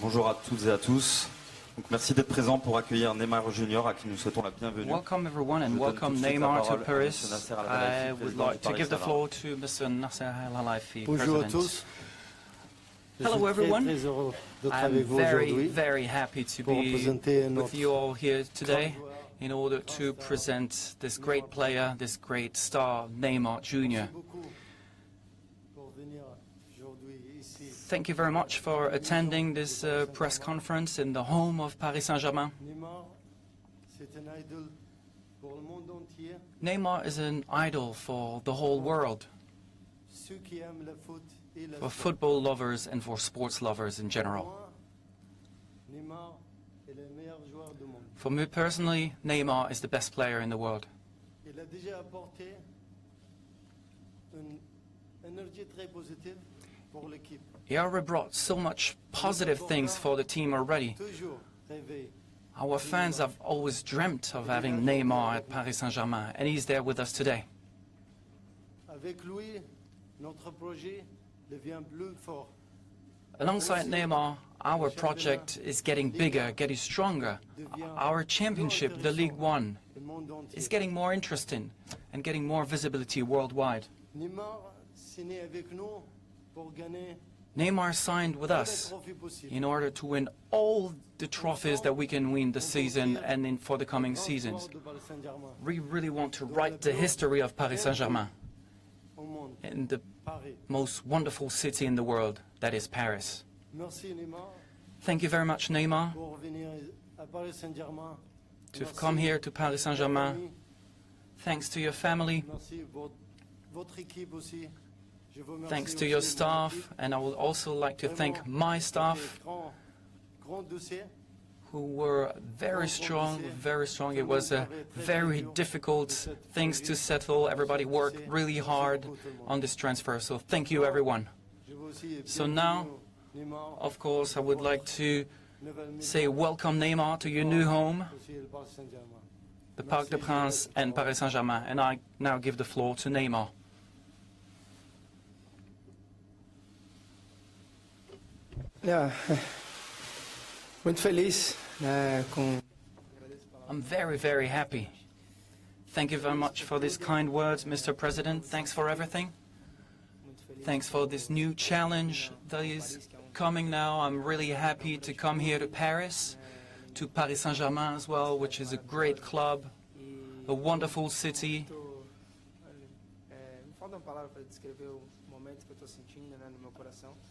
Bonjour à toutes et à tous. Donc, merci d'être présent pour accueillir Neymar Junior, à qui nous souhaitons la bienvenue. Welcome everyone and welcome Neymar to Paris. I would like to give the floor to Mr. Nasser Al-Khelaifi, Bonjour à President. tous. Hello everyone. I'm I'm very happy to be with you all here today in order to present this great player, this great star, Neymar Jr. Thank you very much for attending this press conference in the home of Paris Saint-Germain. Neymar is an idol for the whole world, for football lovers and for sports lovers in general. For me personally, Neymar is the best player in the world. He already brought so much positive things for the team already. Our fans have always dreamt of having Neymar at Paris Saint-Germain, and he's there with us today. Alongside Neymar, our project is getting bigger, getting stronger. Our championship, the Ligue 1, is getting more interesting and getting more visibility worldwide. Neymar signed with us in order to win all the trophies that we can win this season and for the coming seasons. We really want to write the history of Paris Saint-Germain in the most wonderful city in the world, that is Paris. Thank you very much, Neymar, to have come here to Paris Saint-Germain. Thanks to your family. Thanks to your staff, and I would also like to thank my staff, who were very strong, very strong. It was a very difficult things to settle. Everybody worked really hard on this transfer, so thank you, everyone. So now, of course, I would like to say welcome, Neymar, to your new home, the Parc des Princes and Paris Saint-Germain, and I now give the floor to Neymar. Yeah. Muito feliz I'm very, very happy. Thank you very much for these kind words, Mr. President. Thanks for everything. Thanks for this new challenge that is coming now. I'm really happy to come here to Paris, to Paris Saint-Germain as well, which is a great club, a wonderful city.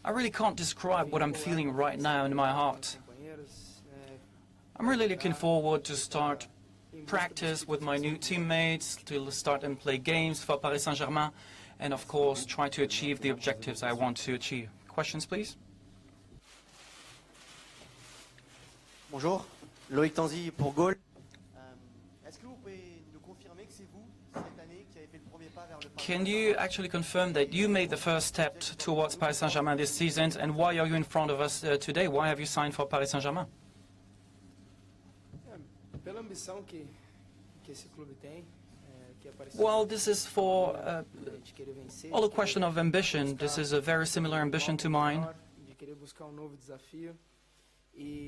I really can't describe what I'm feeling right now in my heart. I'm really looking forward to start practice with my new teammates, to start and play games for Paris Saint-Germain, and of course try to achieve the objectives I want to achieve. Questions, please? Bonjour, Loïc Tanzi pour Gaulle. Est-ce que vous pouvez nous confirmer que c'est vous, cette année, qui avez fait le premier pas vers le Paris Can you actually confirm that you made the first step towards Paris Saint-Germain this season, and why are you in front of us today? Why have you signed for Paris Saint-Germain? Pela ambição que esse clube tem, Well, this is for all a question of ambition. This is a very similar ambition to mine.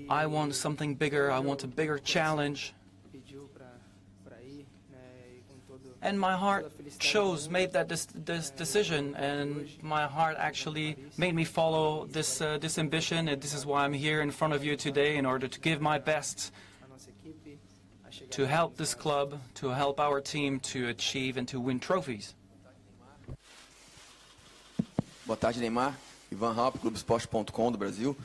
I want something bigger. I want a bigger challenge. And my heart made that this decision, and my heart actually made me follow this ambition, and this is why I'm here in front of you today, in order to give my best to help this club, to help our team to achieve and to win trophies. Boa tarde, Neymar. Ivan Halp, clubesporte.com do Brasil.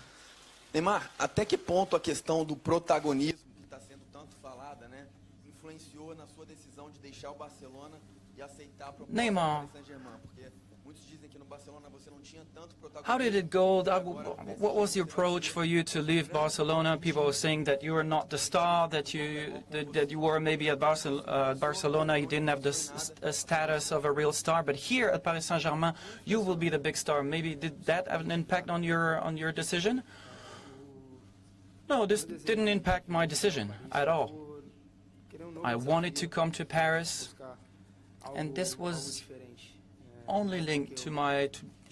Neymar, até que ponto a questão do protagonismo, que está sendo tanto falada, né, influenciou na sua decisão de deixar o Barcelona e aceitar a proposta do Paris Saint-Germain? Porque muitos dizem que no Barcelona você não tinha tanto protagonismo. How did it go? What was the approach for you to leave Barcelona? People were saying that you were not the star, that you were maybe at Barcelona, you didn't have the status of a real star, but here at Paris Saint-Germain, you will be the big star. Maybe did that have an impact on your decision? No, this didn't impact my decision at all. I wanted to come to Paris, and this was only linked to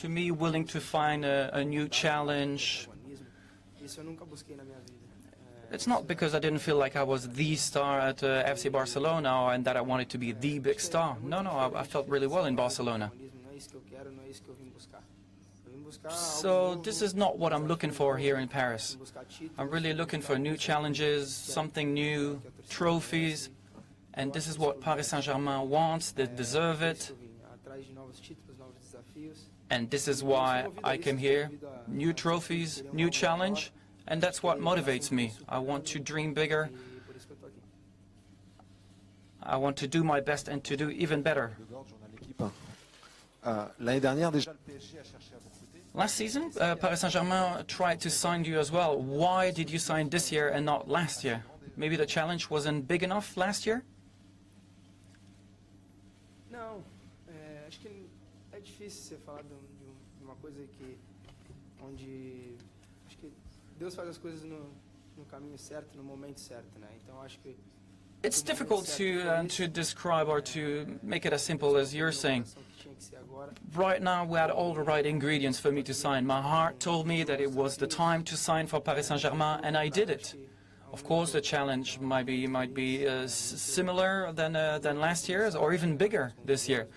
me willing to find a new challenge, Isso eu nunca busquei na minha vida. It's not because I didn't feel like I was the star at FC Barcelona and that I wanted to be the big star. No, I felt really well in Barcelona. Não é isso que eu quero, não é isso que eu vim buscar. Eu vim buscar So algo novo, this is not what I'm looking for here in Paris. buscar títulos, I'm really looking for new challenges, something new, trophies, and this is what Paris Saint-Germain wants. They deserve it, eu vim atrás de novos títulos, novos desafios. and this is why I came here. New trophies, new challenge, and that's what motivates me. I want to dream bigger. E por isso que eu tô aqui. I want to do my best and to do even better. L'année dernière, déjà, le PSG a cherché à vous recruter. Last season, Paris Saint-Germain tried to sign you as well. Why did you sign this year and not last year? Maybe the challenge wasn't big enough last year? Não, acho que é difícil você falar de uma coisa que onde acho que Deus faz as coisas no caminho certo, no momento certo, né? Então acho que It's difficult to describe or to make it as simple as you're saying. que tinha que ser agora. Right now, we had all the right ingredients for me to sign. My heart told me that it was the time to sign for Paris Saint-Germain, and I did it. Of course, the challenge might be similar than last year's, or even bigger this year.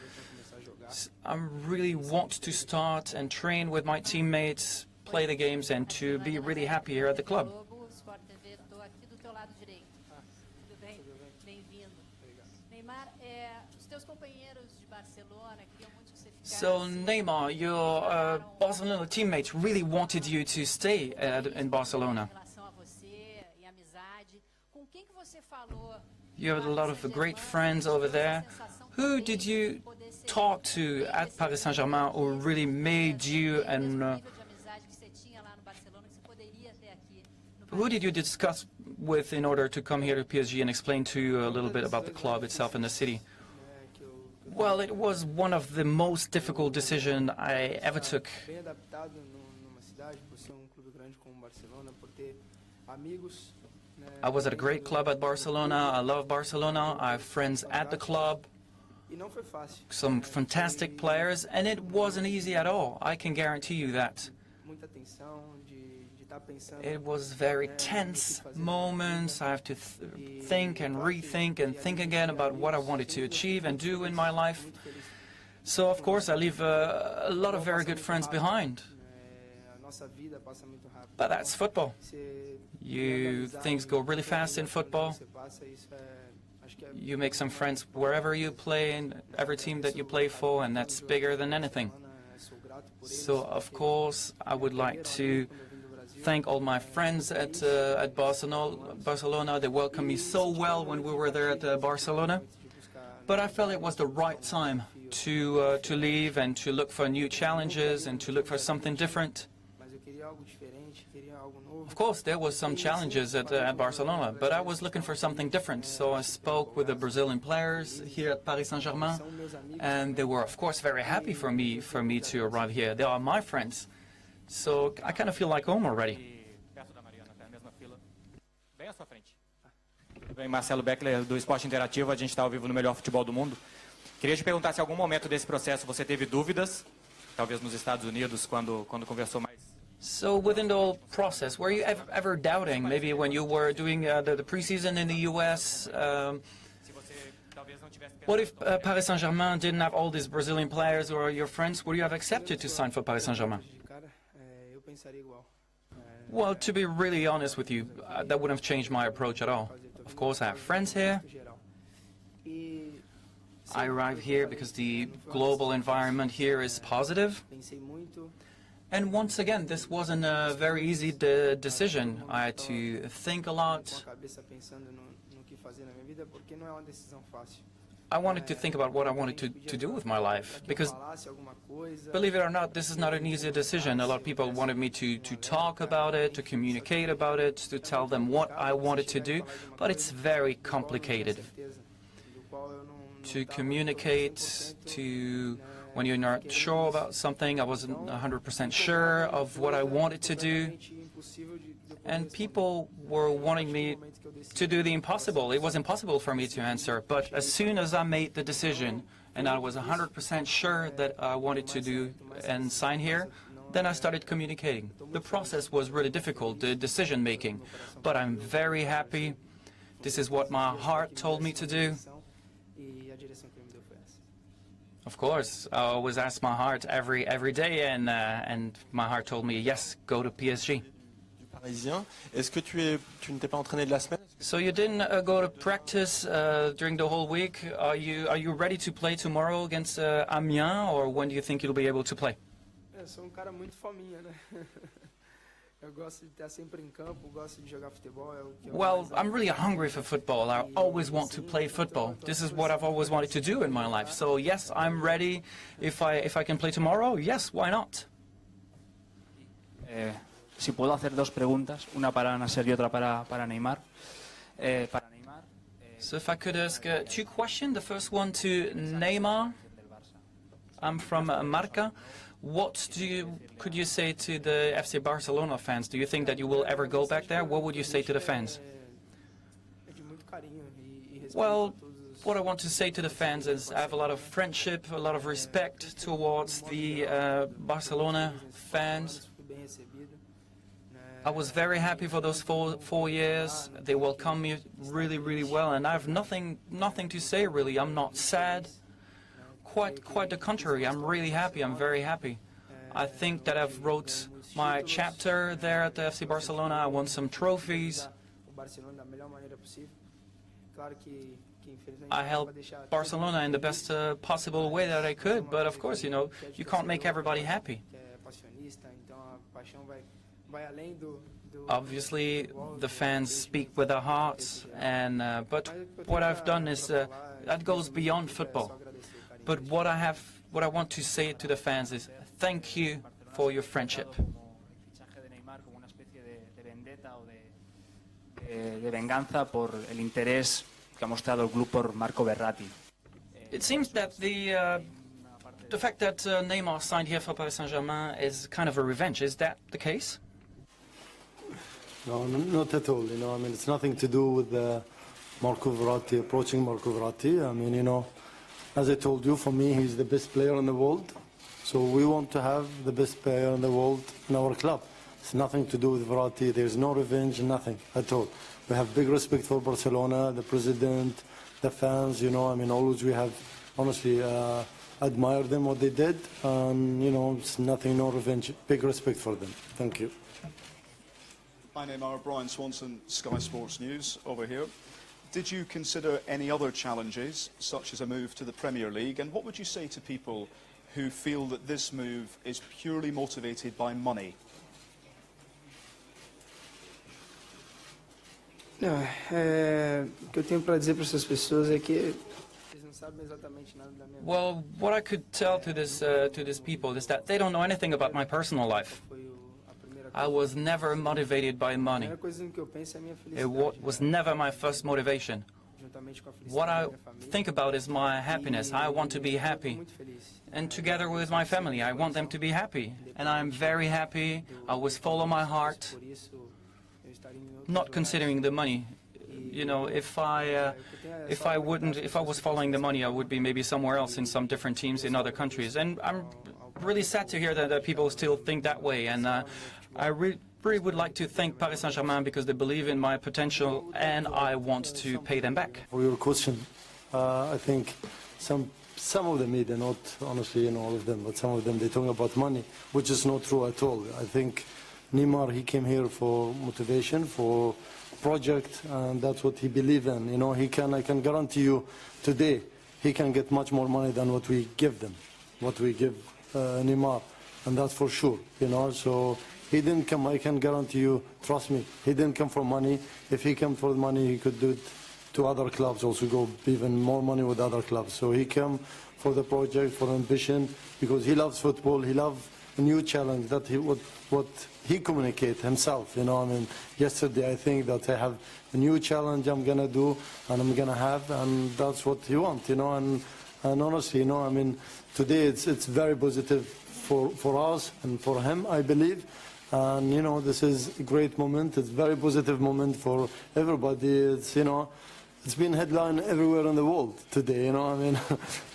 I really want to start and train with my teammates, play the games, and to be really happy here at the club. Globo, Sport TV, estou aqui do teu lado direito. Tudo bem? Bem-vindo. Neymar, os teus companheiros de Barcelona queriam muito que você ficasse. So, Neymar, your Barcelona teammates really wanted you to stay in Barcelona. Em relação a você e amizade, com quem que você falou? You have a lot of great friends over there. Who did you talk to at Paris Saint-Germain who really made you and nível de amizade que você tinha lá no Barcelona que você poderia ter aqui no who did you discuss with in order to come here to PSG and explain to you a little bit about the club itself and the city? Que eu Well, it was one of the most difficult decisions I ever took. bem adaptado numa cidade por ser clube grande como o Barcelona, por ter amigos. Né? I was at a great club at Barcelona. I love Barcelona. I have friends at the club, E não foi fácil. some fantastic players, and it wasn't easy at all. I can guarantee you that. Muita tensão de estar pensando. It was very tense moments. I have to think and rethink and think again about what I wanted to achieve and do in my life. So, of course, I leave a lot of very good friends behind. A nossa vida passa muito rápido. But that's football. Você Things go really fast in football. Você passa, isso acho que You make some friends wherever you play, in every team that you play for, and that's bigger than anything. sou grato por eles. So, of course, I would like to thank all my friends at Barcelona. They welcomed me so well when we were there at Barcelona. But I felt it was the right time to leave and to look for new challenges and to look for something different. Mas eu queria algo diferente, queria algo novo. Of course, there was some challenges at Barcelona, but I was looking for something different. So I spoke with the Brazilian players here at Paris Saint-Germain, São meus amigos. and they were, of course, very happy for me to arrive here. They are my friends, so I kind of feel like home already. Perto da Mariana, tá na mesma fila. Bem à sua frente. Tudo bem, Marcelo Beckler, do Esporte Interativo. A gente está ao vivo no Melhor Futebol do Mundo. Queria te perguntar se em algum momento desse processo você teve dúvidas, talvez nos Estados Unidos, quando conversou mais. So within the whole process, were you ever doubting, maybe when you were doing the preseason in the US, Se você talvez não tivesse what if Paris Saint-Germain didn't have all these Brazilian players or your friends? Would you have accepted to sign for Paris Saint-Germain? De cara, eu pensaria igual. Well, to be really honest with you, that wouldn't have changed my approach at all. Of course, I have friends here. Geral. E I arrive here because the global environment here is positive. pensei muito. And once again, this wasn't a very easy decision. I had to think a Com lot. a cabeça pensando no que fazer na minha vida, porque não é uma decisão fácil. I wanted to think about what I wanted to do with my life, because Falasse alguma coisa. believe it or not, this is not an easy decision. A lot of people wanted me to talk about it, to communicate about it, to tell them what I wanted to do, but it's very complicated to communicate, to when you're not sure about something. I wasn't 100% sure of what I wanted to do, and people were wanting me to do the impossible. It was impossible for me to answer, but as soon as I made the decision and I was 100% sure that I wanted to do and sign here, Then I started communicating. The process was really difficult, the decision making, but I'm very happy. This is what my heart told me to do. E a direção que ele me deu foi essa. Of course, I always ask my heart every day, and my heart told me, yes, go to PSG. Du Parisien. Est-ce que tu ne t'es pas entraîné de la semaine? So you didn't go to practice during the whole week. Are you ready to play tomorrow against Amiens, or when do you think you'll be able to play? Eu sou cara muito fominha, né? Eu gosto de estar sempre em campo, gosto de jogar futebol. É o que eu Well, mais I'm amo. really hungry for football. I always want to play football. This is what I've always wanted to do in my life. So yes, I'm ready. If I can play tomorrow, yes, why not? Si puedo hacer dos preguntas, una para Nasser y otra para Neymar. Para Neymar, So if I could ask two questions. The first one to Neymar. I'm from Marca. What could you say to the FC Barcelona fans? Do you think that you will ever go back there? What would you say to the fans? É de muito carinho e respeito Well, por todos os... what I want to say to the fans is I have a lot of friendship, a lot of respect towards the Barcelona fans. Fui bem recebido. I was very happy for those four years. They welcomed me really, really well, and I have nothing to say really. I'm not sad. Quite the contrary. I'm really happy. I'm very happy. I think that I've wrote my chapter there at the FC Barcelona. I won some trophies. O Barcelona da melhor maneira possível. Claro que infelizmente I não helped vai deixar Barcelona in the best possible way that I could, but of course, you can't make everybody happy. que é passionista, então a paixão vai além do Obviously, the fans speak with their hearts, and but what I've done is that goes beyond football. But what I want to say to the fans is thank you for your friendship. el fichaje de Neymar como una especie de vendetta o de venganza por el interés que ha mostrado el club por Marco Verratti. It seems that the fact that Neymar signed here for Paris Saint-Germain is kind of a revenge. Is that the case? No, not at all. I mean, it's nothing to do with Marco Verratti, approaching Marco Verratti. I mean, as I told you, for me, he's the best player in the world. So we want to have the best player in the world in our club. It's nothing to do with Verratti. There's no revenge, nothing at all. We have big respect for Barcelona, the president, the fans. I mean, always we have, honestly, admired them, what they did. It's nothing, no revenge. Big respect for them. Thank you. Hi Neymar, Brian Swanson, Sky Sports News over here. Did you consider any other challenges, such as a move to the Premier League? And what would you say to people who feel that this move is purely motivated by money? Não, o que eu tenho para dizer para essas pessoas é que eles não sabem exatamente nada da minha vida. Well, what I could tell to these people is that they don't know anything about my personal life. Foi a primeira I was never motivated by A money. primeira coisa que eu penso é a minha It felicidade. was never my first motivation. Juntamente com a felicidade What da I minha família. think about is my happiness. I want to be Eu tô happy. muito feliz. And together with my family, I want them to be happy. And I'm very happy. I always follow my heart, Por isso eu estaria em outros not lugares. considering the money. If I was following the money, I would be maybe somewhere else in some different teams in other countries. And I'm really sad to hear that people still think that way. And I really would like to thank Paris Saint-Germain because they believe in my potential, and I want to pay them back. For your question, I think some of the media, not honestly all of them, but some of them, they talk about money, which is not true at all. I think Neymar, he came here for motivation, for project, and that's what he believes in. I can guarantee you today, he can get much more money than what we give them, what we give Neymar, and that's for sure. So he didn't come. I can guarantee you, trust me, he didn't come for money. If he came for money, he could do it to other clubs, also go even more money with other clubs. So he came for the project, for ambition, because he loves football. He loves a new challenge that what he communicate himself. I mean, yesterday I think that I have a new challenge I'm gonna do and I'm gonna have, and that's what he wants. And honestly, I mean, today it's very positive for us and for him, I believe. And this is a great moment. It's a very positive moment for everybody. It's it's been headline everywhere in the world today. I mean,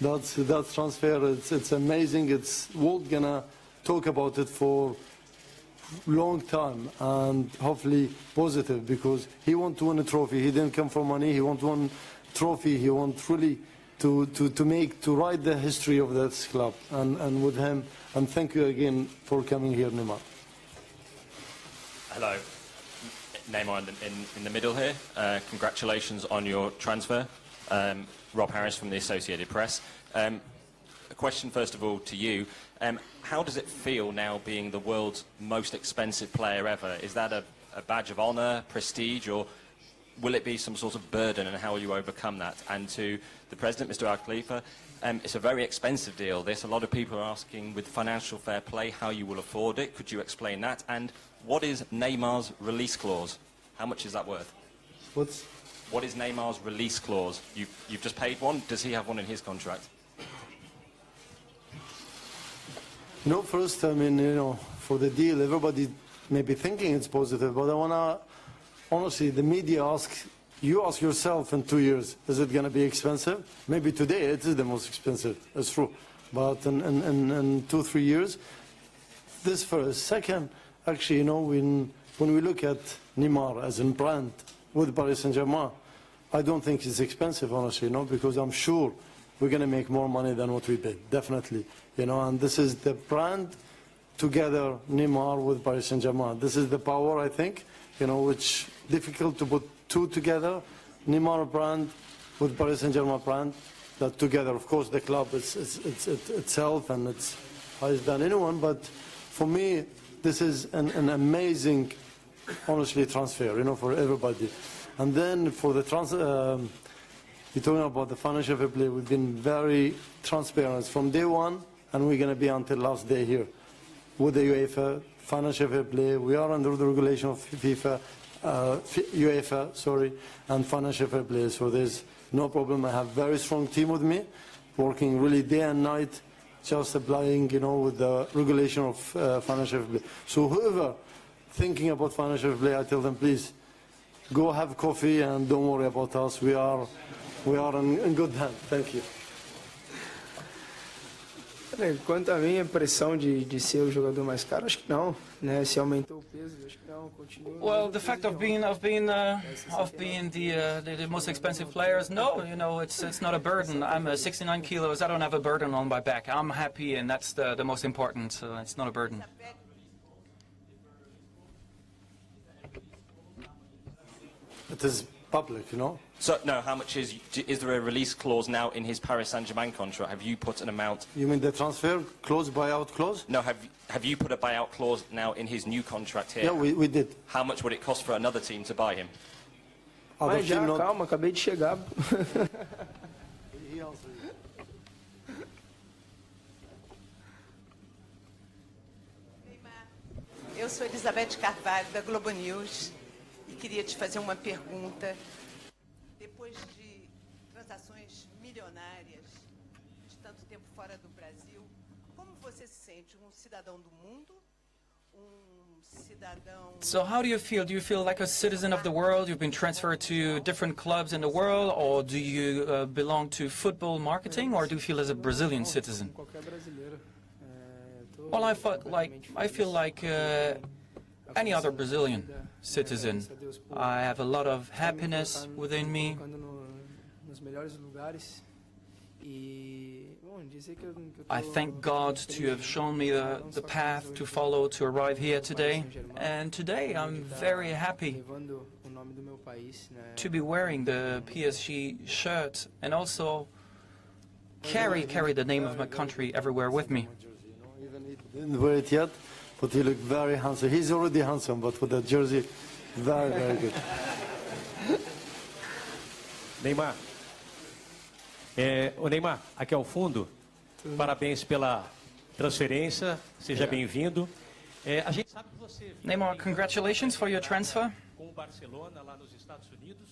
that's transfer. It's amazing. It's world gonna talk about it for long time, and hopefully positive, because he want to win a trophy. He didn't come for money. He want to win trophy. He want really to write the history of this club, and with him. And thank you again for coming here, Neymar. Hello, Neymar in the middle here. Congratulations on your transfer. Rob Harris from the Associated Press. A question first of all to you. How does it feel now being the world's most expensive player ever? Is that a badge of honour, prestige, or will it be some sort of burden, and how will you overcome that? And to the President, Mr. Al Khalifa, it's a very expensive deal. A lot of people are asking, with financial fair play, how you will afford it. Could you explain that? And what is Neymar's release clause? How much is that worth? What is Neymar's release clause? You've just paid one. Does he have one in his contract? No, first, I mean, for the deal, everybody may be thinking it's positive, but I want to, honestly, the media you ask yourself in 2 years, is it going to be expensive? Maybe today it is the most expensive, it's true. But in 2-3 years, this first. Second, actually, when we look at Neymar as a brand with Paris Saint-Germain, I don't think it's expensive, honestly, because I'm sure we're going to make more money than what we paid, definitely. And this is the brand together, Neymar with Paris Saint-Germain. This is the power, I think, which difficult to put two together. Neymar brand with Paris Saint-Germain brand, that together, of course, the club it's itself, and it's highest than anyone. But for me, this is an amazing, honestly, transfer, for everybody. And then for the you're talking about the financial fair play. We've been very transparent from day one, and we're going to be until last day here with the UEFA financial fair play. We are under the regulation of UEFA, and financial fair play. So there's no problem. I have a very strong team with me, working really day and night, just applying, with the regulation of financial fair play. So whoever thinking about financial fair play, I tell them, please go have coffee and don't worry about us. We are in good hands. Thank you. Quanto a minha impressão de ser o jogador mais caro, acho que não, né? Se aumentou o peso, acho que não, continua. Well, the fact of being the most expensive players, no, it's not a burden. I'm 69 kilos. I don't have a burden on my back. I'm happy, and that's the most important. So it's not a burden. It is public, So, no, how much is there a release clause now in his Paris Saint-Germain contract? Have you put an amount? You mean the transfer clause, buyout clause? No, have you put a buyout clause now in his new contract here? Yeah, we did. How much would it cost for another team to buy him? Mas já, calma, acabei de chegar. Eu sou Elizabeth Carvalho, da Globo News, e queria te fazer uma pergunta. Depois de transações milionárias, de tanto tempo fora do Brasil, como você se sente? Cidadão do mundo? Cidadão... So how do you feel? Do you feel like a citizen of the world? You've been transferred to different clubs in the world, or do you belong to football marketing, or do you feel as a Brazilian citizen? Well, I feel like any other Brazilian citizen. I have a lot of happiness within me. I thank God to have shown me the path to follow to arrive here today. And today I'm very happy to be wearing the PSG shirt and also carry the name of my country everywhere with me. Didn't wear it yet, but he looked very handsome. He's already handsome, but with that jersey, very, very good. Neymar. O Neymar, aqui ao fundo, parabéns pela transferência, seja bem-vindo. A gente sabe que você... Neymar, congratulations for your transfer. Com o Barcelona lá nos Estados Unidos.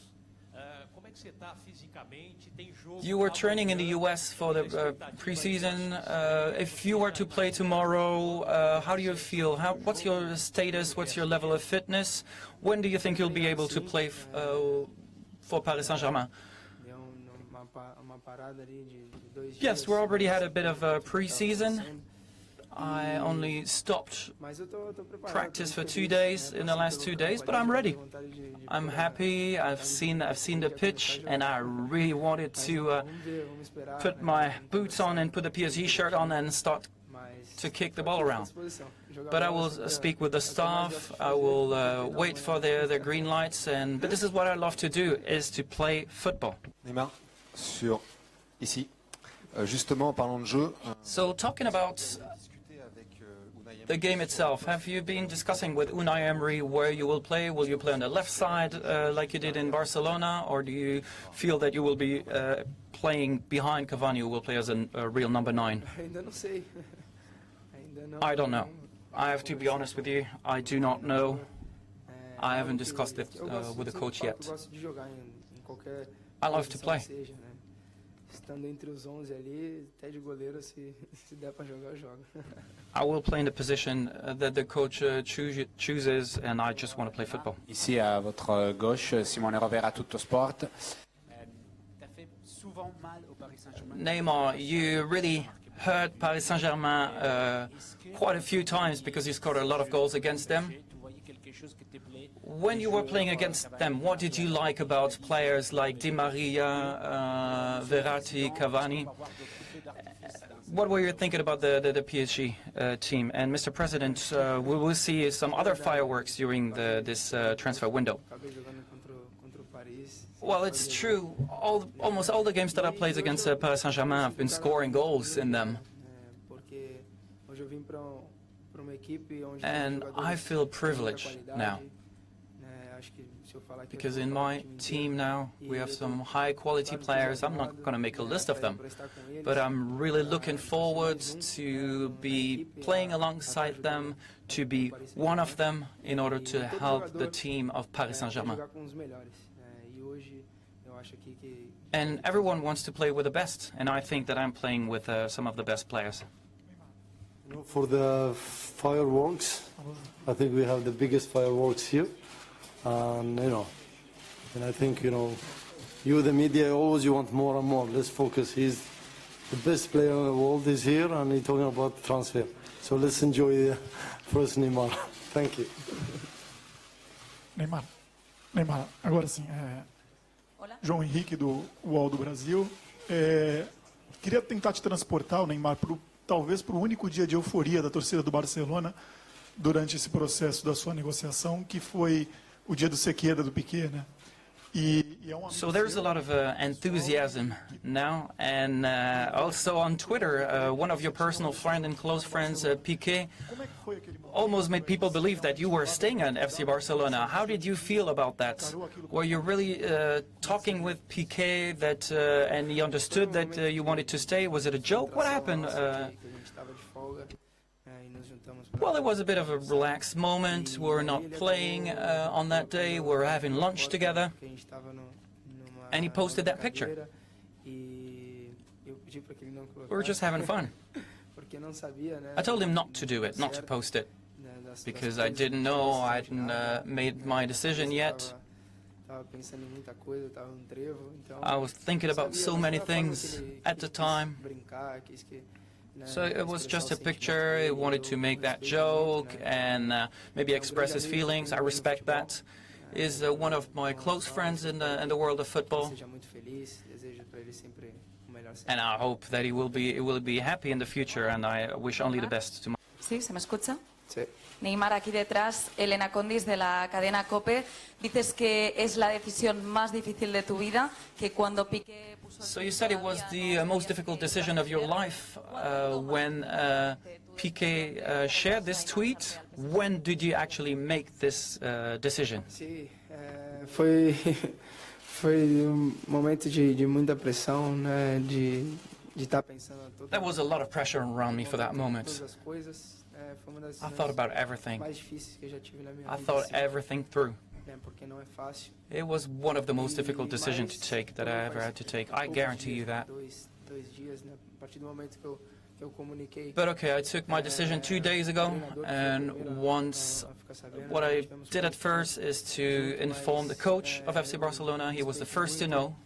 Como é que você está fisicamente? Tem jogo? You were training in the US for the preseason. If you were to play tomorrow, how do you feel? What's your status? What's your level of fitness? When do you think you'll be able to play for Paris Saint-Germain? Yes, we already had a bit of a preseason. I only stopped Mas eu tô preparado. practice tô for muito 2 feliz, days né, in the last 2 days, but I'm ready. I'm happy. I've seen the pitch, and I really wanted to put my boots on and put the PSG shirt on and start to kick the ball around. But I will speak with the staff. I will wait for their green lights, but this is what I love to do: is to play football. Neymar, sur ici. Justement, en parlant de jeu. So talking about the game itself, have you been discussing with Unai Emery where you will play? Will you play on the left side like you did in Barcelona, or do you feel that you will be playing behind Cavani, who will play as a real number 9? Ainda não sei. Ainda não. I don't know. I have to be honest with you. I do not know. I haven't discussed it with the coach yet. Eu gosto de jogar em qualquer I love to play. posição que seja, né? Estando entre os 11 ali, até de goleiro, se der para jogar, eu jogo. I will play in the position that the coach chooses, and I just want to play football. Ici à votre gauche, Simone Rovera, Tutto Sport. T'as fait souvent mal au Paris Saint-Germain. Neymar, you really hurt Paris Saint-Germain quite a few times because you scored a lot of goals against them. When you were playing against them, what did you like about players like Di Maria, Verratti, Cavani? What were you thinking about the PSG team? And Mr. President, we will see some other fireworks during this transfer window. Well, it's true. Almost all the games that I played against Paris Saint-Germain have been scoring goals in them. And I feel privileged now. Because in my team now, we have some high-quality players. I'm not going to make a list of them, but I'm really looking forward to be playing alongside them, to be one of them, in order to help the team of Paris Saint-Germain. And everyone wants to play with the best, and I think that I'm playing with some of the best players. For the fireworks, I think we have the biggest fireworks here. And I think, you, the media, always you want more and more. Let's focus. He's the best player in the world is here, and he's talking about transfer. So let's enjoy first Neymar. Thank you. Neymar, agora sim, João Henrique do UOL do Brasil. Queria tentar te transportar, o Neymar, talvez para o único dia de euforia da torcida do Barcelona durante esse processo da sua negociação, que foi o dia do Sequeira, do Piqué, né? So there's a lot of enthusiasm now, and also on Twitter, one of your personal friends and close friends, Piqué, almost made people believe that you were staying at FC Barcelona. How did you feel about that? Were you really talking with Piqué and he understood that you wanted to stay? Was it a joke? What happened? Well, it was a bit of a relaxed moment. We were not playing on that day. We were having lunch together. And he posted that picture. We were just having fun. I told him not to do it, not to post it, because I didn't know, I hadn't made my decision yet. I was thinking about so many things at the time. So it was just a picture. He wanted to make that joke and maybe express his feelings. I respect that. He's one of my close friends in the world of football. And I hope that he will be happy in the future, and I wish only the best to him. ¿Sí? ¿Se me escucha? Sí. Neymar, aquí detrás, Elena Condis de la cadena COPE. Dices que es la decisión más difícil de tu vida, que cuando Piqué puso... So you said it was the most difficult decision of your life when Piqué shared this tweet. When did you actually make this decision? Sí, foi momento de muita pressão, né, de estar pensando todas. There was a lot of pressure around me for that moment. I thought about everything. I thought everything through. It was one of the most difficult decisions to take that I ever had to take. I guarantee you that. But okay, I took my decision 2 days ago, and what I did at first is to inform the coach of FC Barcelona. He was the first to know.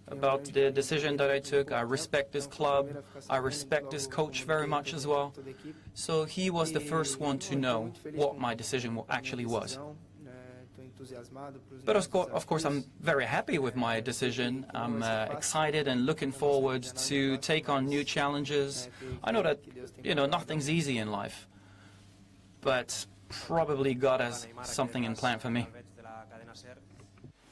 about the decision that I took. I respect this club. I respect this coach very much as well. So he was the first one to know what my decision actually was. But of course, I'm very happy with my decision. I'm excited and looking forward to take on new challenges. I know that, nothing's easy in life, but probably God has something in plan for me.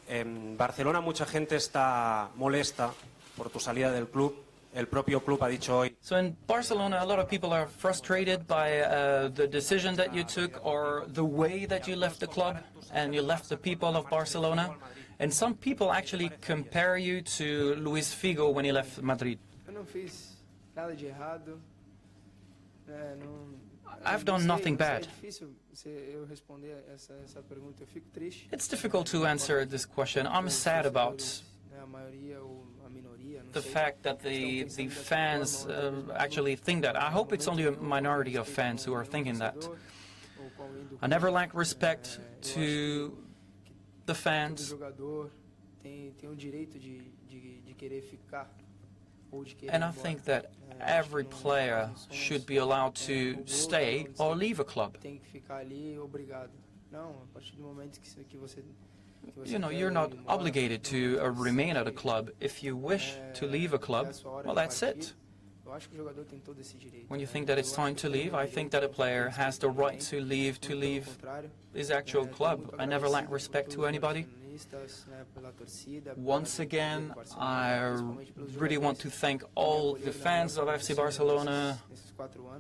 En Barcelona mucha gente está molesta por tu salida del club. El propio club ha dicho hoy. So in Barcelona, a lot of people are frustrated by the decision that you took or the way that you left the club and you left the people of Barcelona. And some people actually compare you to Luis Figo when he left Madrid. Eu não fiz nada de errado. I've done nothing bad. É difícil eu responder essa pergunta. Eu fico triste. It's difficult to answer this question. I'm sad about A maioria ou a minoria, não the sei. fact that the fans actually think that. I hope it's only a minority of fans who are thinking that. I never lack respect to the Todo fans, jogador tem o direito de querer ficar ou de querer ir and I embora. think that every player should be allowed to stay or leave a club. Tem que ficar ali, obrigado. Não, a partir do momento que você You're not obligated to remain at a club. If you wish to leave a club, well, that's it. Eu acho que o jogador tem todo esse direito. When you think that it's time to leave, I think that a player has the right to leave his actual club. I never lack respect to anybody. Once again, I really want to thank all the fans of FC Barcelona.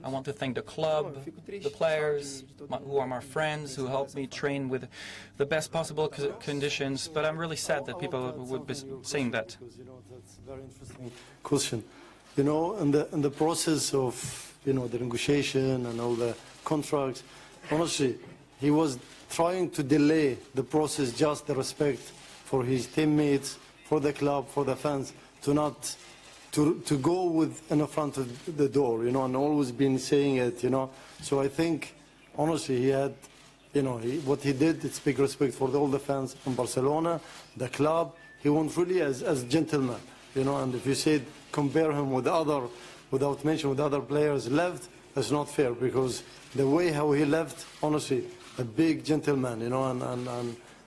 I want to thank the club, the players, who are my friends, who helped me train with the best possible conditions. But I'm really sad that people would be saying that. That's a very interesting question. In the process of, the negotiation and all the contracts, honestly, he was trying to delay the process, just the respect for his teammates, for the club, for the fans, to go in front of the door, and always been saying it, So I think, honestly, he had, what he did, it's big respect for all the fans in Barcelona, the club. He went really as gentleman, and if you said compare him with without mentioning with other players left, that's not fair, because the way how he left, honestly, a big gentleman, and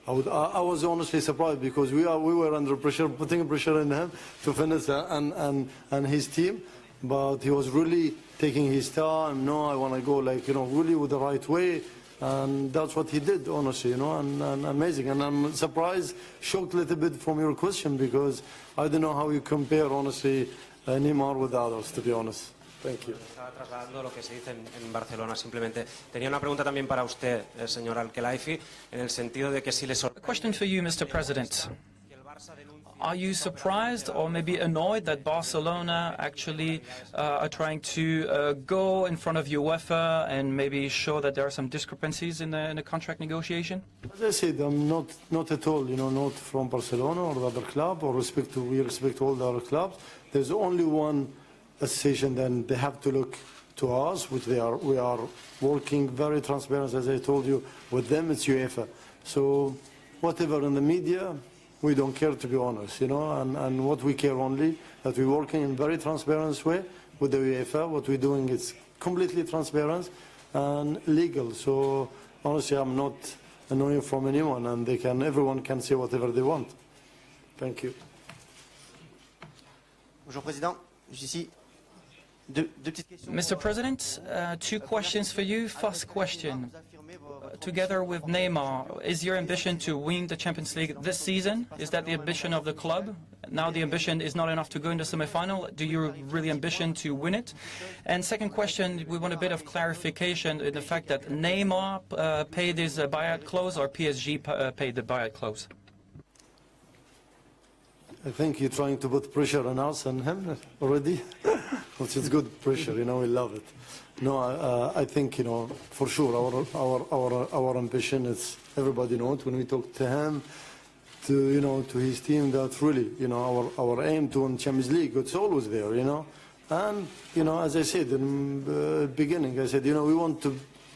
I was honestly surprised, because we were under pressure, putting pressure on him to finish and his team, but he was really taking his time. No, I want to go really with the right way, and that's what he did, honestly, and amazing. And I'm surprised, shocked a little bit from your question, because I don't know how you compare, honestly, Neymar with others, to be honest. Thank you. Estaba trasladando lo que se dice en Barcelona, simplemente. Tenía una pregunta también para usted, señor Al-Khelaifi, en el sentido de que si le A question for you, Mr. President. Are you surprised or maybe annoyed that Barcelona actually are trying to go in front of UEFA and maybe show that there are some discrepancies in the contract negotiation? As I said, I'm not at all, not from Barcelona or the other club, or we respect all the other clubs. There's only one association, then they have to look to us, which we are working very transparent, as I told you, with them. It's UEFA. So whatever in the media, we don't care, to be honest, and what we care only, that we're working in very transparent way with the UEFA. What we're doing is completely transparent and legal. So honestly, I'm not annoying from anyone, and everyone can say whatever they want. Thank you. Bonjour, Président. Ici. Deux petites questions. Mr. President, two questions for you. First question. Together with Neymar, is your ambition to win the Champions League this season? Is that the ambition of the club? Now the ambition is not enough to go into semi-final. Do you really ambition to win it? And second question, we want a bit of clarification in the fact that Neymar paid his buyout clause, or PSG paid the buyout clause? I think you're trying to put pressure on us and him already, which is good pressure, we love it. No, I think, for sure, our ambition is, everybody knows, when we talk to him, to his team, that really, our aim to win Champions League, it's always there, And, as I said in the beginning, I said, we want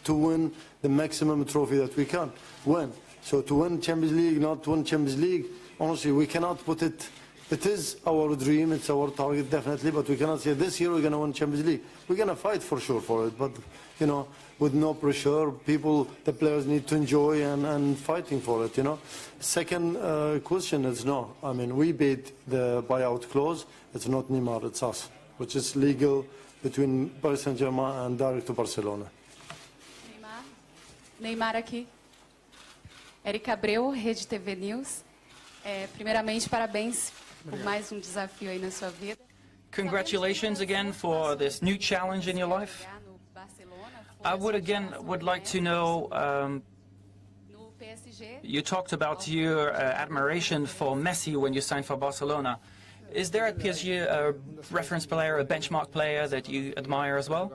to win the maximum trophy that we can win. So to win Champions League, not win Champions League, honestly, we cannot put it it is our dream, it's our target definitely, but we cannot say this year we're going to win Champions League. We're going to fight for sure for it, but you know, with no pressure, the players need to enjoy and fighting for it, you know. Second question is no. I mean, we paid the buyout clause. It's not Neymar, it's us, which is legal between Paris Saint-Germain and direct to Barcelona. Neymar aqui. Erika Abreu, Rede TV News. Primeiramente, parabéns por mais desafio aí na sua vida. Congratulations again for this new challenge in your life. I would like to know, you talked about your admiration for Messi when you signed for Barcelona. Is there at PSG a reference player, a benchmark player that you admire as well?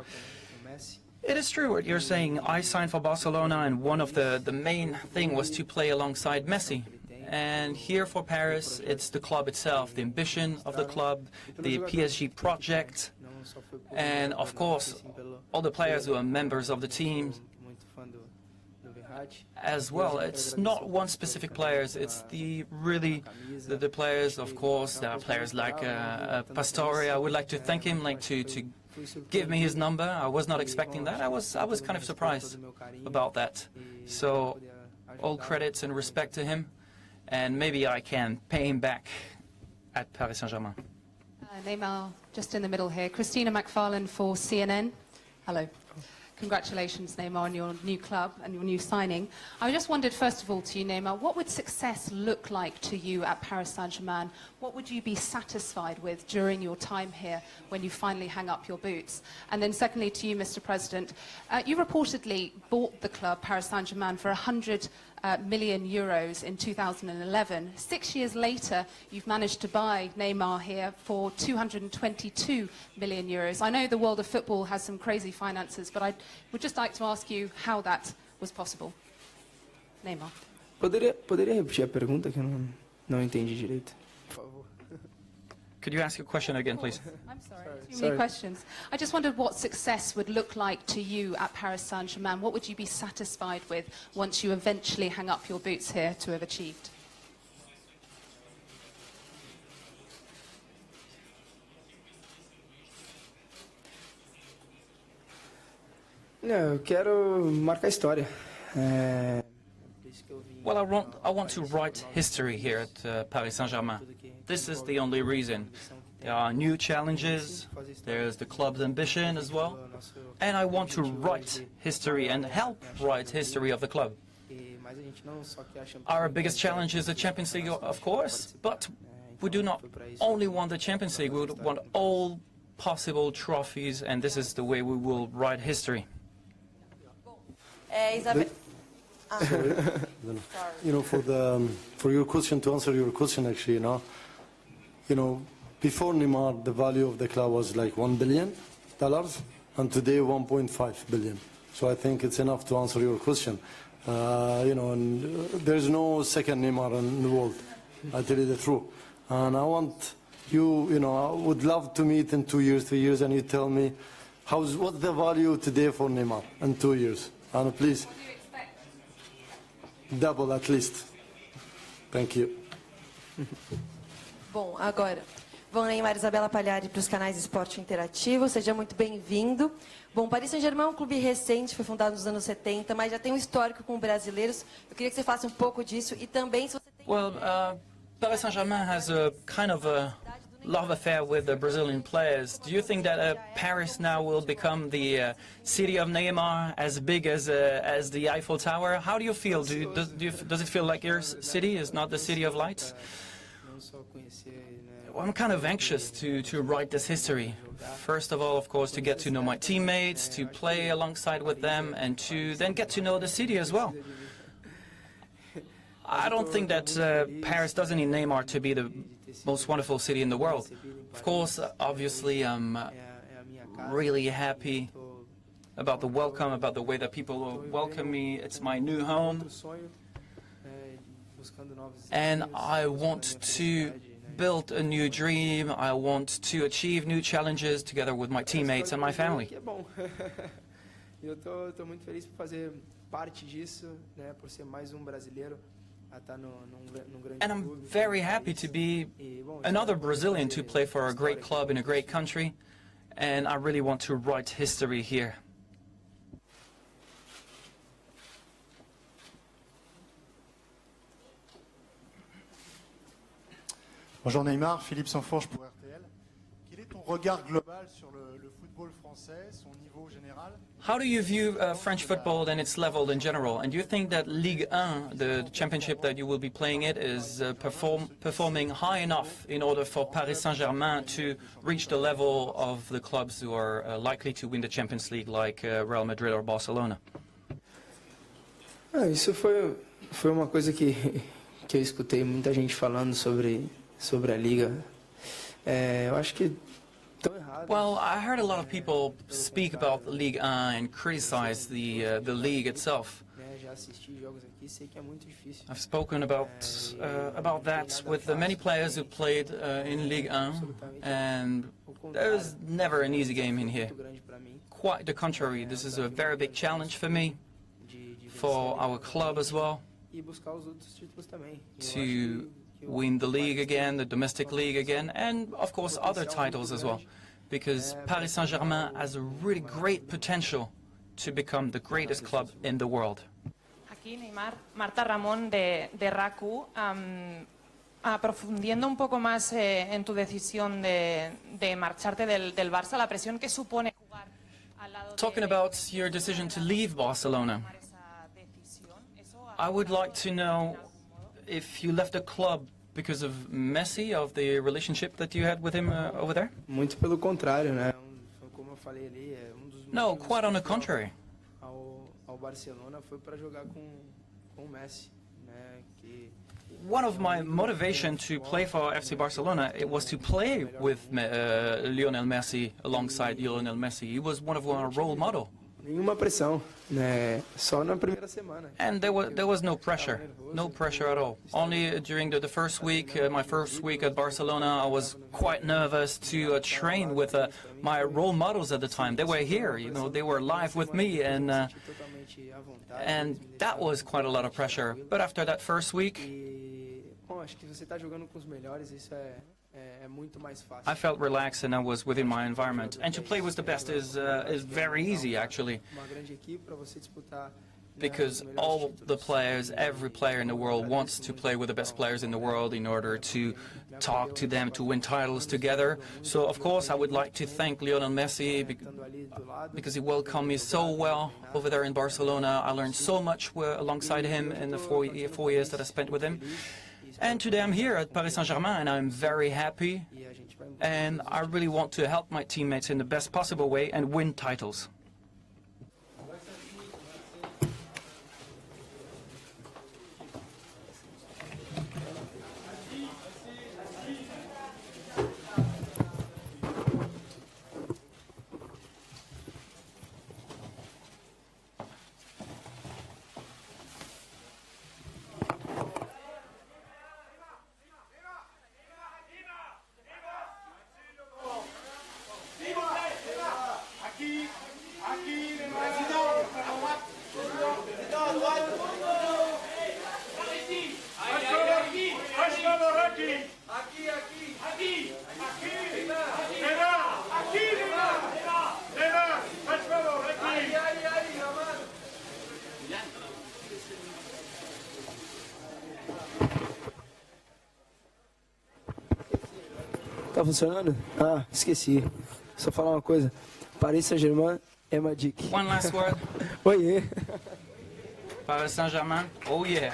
It is true what you're saying. I signed for Barcelona, and one of the main thing was to play alongside Messi. And here for Paris, it's the club itself, the ambition of the club, the PSG project, and of course, all the players who are members of the team as well. It's not one specific players, it's the players, of course. There are players like Pastore. I would like to thank him, to give me his number. I was not expecting that. I was kind of surprised about that. So all credits and respect to him. And maybe I can pay him back at Paris Saint-Germain. Neymar, just in the middle here. Christina McFarlane for CNN. Hello. Congratulations, Neymar, on your new club and your new signing. I just wondered, first of all, to you, Neymar, what would success look like to you at Paris Saint-Germain? What would you be satisfied with during your time here when you finally hang up your boots? And then secondly, to you, Mr. President, you reportedly bought the club, Paris Saint-Germain, for 100 million euros in 2011. 6 years later, you've managed to buy Neymar here for 222 million euros. I know the world of football has some crazy finances, but I would just like to ask you how that was possible. Neymar. Poderia repetir a pergunta que eu não entendi direito? Por favor. Could you ask your question again, please? I'm sorry. Too many questions. I just wondered what success would look like to you at Paris Saint-Germain. What would you be satisfied with once you eventually hang up your boots here to have achieved? Eu quero marcar história. Well, I want to write history here at Paris Saint-Germain. This is the only reason. There are new challenges, there's the club's ambition as well, and I want to write history and help write history of the club. Our biggest challenge is the Champions League, of course, but we do not only want the Champions League, we would want all possible trophies, and this is the way we will write history. You know, for your question, to answer your question, actually, you know, before Neymar, the value of the club was like $1 billion, and today 1.5 billion. So I think it's enough to answer your question. You know, and there's no second Neymar in the world. I tell you the truth. And I want you, you know, I would love to meet in 2 years, 3 years, and you tell me what's the value today for Neymar in 2 years. And please, double at least. Thank you. Bom, agora, vou Neymar, Isabela Palhari para os canais Esporte Interativo. Seja muito bem-vindo. Bom, Paris Saint-Germain é um clube recente, foi fundado nos anos 70, mas já tem um histórico com brasileiros. Eu queria que você falasse um pouco disso e também se você tem... Well, Paris Saint-Germain has a kind of a love affair with the Brazilian players. Do you think that Paris now will become the city of Neymar, as big as the Eiffel Tower? How do you feel? Does it feel like your city is not the city of lights? Well, I'm kind of anxious to write this history. First of all, of course, to get to know my teammates, to play alongside with them, and to then get to know the city as well. I don't think that Paris doesn't need Neymar to be the most wonderful city in the world. Of course, obviously, I'm really happy about the welcome, about the way that people will welcome me. It's my new home. And I want to build a new dream. I want to achieve new challenges together with my teammates and my family. Eu tô muito feliz por fazer parte disso, né, por ser mais brasileiro And I'm very happy to be another Brazilian to play for a great club in a great country. And I really want to write history here. Bonjour Neymar, Philippe Sanforge pour RTL. Quel est ton regard global sur le football français, son niveau général? How do you view French football and its level in general? And do you think that Ligue 1, the championship that you will be playing it, is performing high enough in order for Paris Saint-Germain to reach the level of the clubs who are likely to win the Champions League, like Real Madrid or Barcelona? Isso foi uma coisa que eu escutei muita gente falando sobre a liga. Eu acho que well, I heard a lot of people speak about the Ligue 1 and criticize the league itself. Já assisti jogos aqui, sei que é muito difícil. I've spoken about that with the many players who played in Ligue 1, and there was never an easy game in here. Quite the contrary, this is a very big challenge for me, for our club as well, to win the league again, the domestic league again, and of course other titles as well, because Paris Saint-Germain has a really great potential to become the greatest club in the world. Aquí Neymar, Marta Ramón de RACU, aprofundiendo un poco más en tu decisión de marcharte del Barça, la presión que supone jugar al lado Talking about your decision to leave Barcelona, I would like to know if you left the club because of Messi, of the relationship that you had with him over there? Muito pelo contrário, né? Como eu falei ali, dos No, quite on the contrary. ao Barcelona foi para jogar com o Messi, né? Que one of my motivation to play for FC Barcelona, it was to play with Lionel Messi, alongside Lionel Messi. He was one of our role model. Nenhuma pressão, né? Só na primeira semana. And there was no pressure at all. Only during the first week, my first week at Barcelona, I was quite nervous to train with my role models at the time. They were here, you know, they were live with me, and that was quite a lot of pressure. But after that first week, Bom, acho que você está jogando com os melhores, isso é muito mais fácil. I felt relaxed and I was within my environment. And to play with the best is very easy, actually, Uma grande equipe para você disputar, because all the players, every player in the world wants to play with the best players in the world in order to talk to them, to win titles together. So, of course, I would like to thank Lionel Messi because he welcomed me so well over there in Barcelona. I learned so much alongside him in the 4 years that I spent with him. And today I'm here at Paris Saint-Germain, and I'm very happy, and I really want to help my teammates in the best possible way and win titles. Tá funcionando? Ah, esqueci. Só falar uma coisa. Paris Saint-Germain é uma dica. One last word. Oiê. Paris Saint-Germain, oh yeah.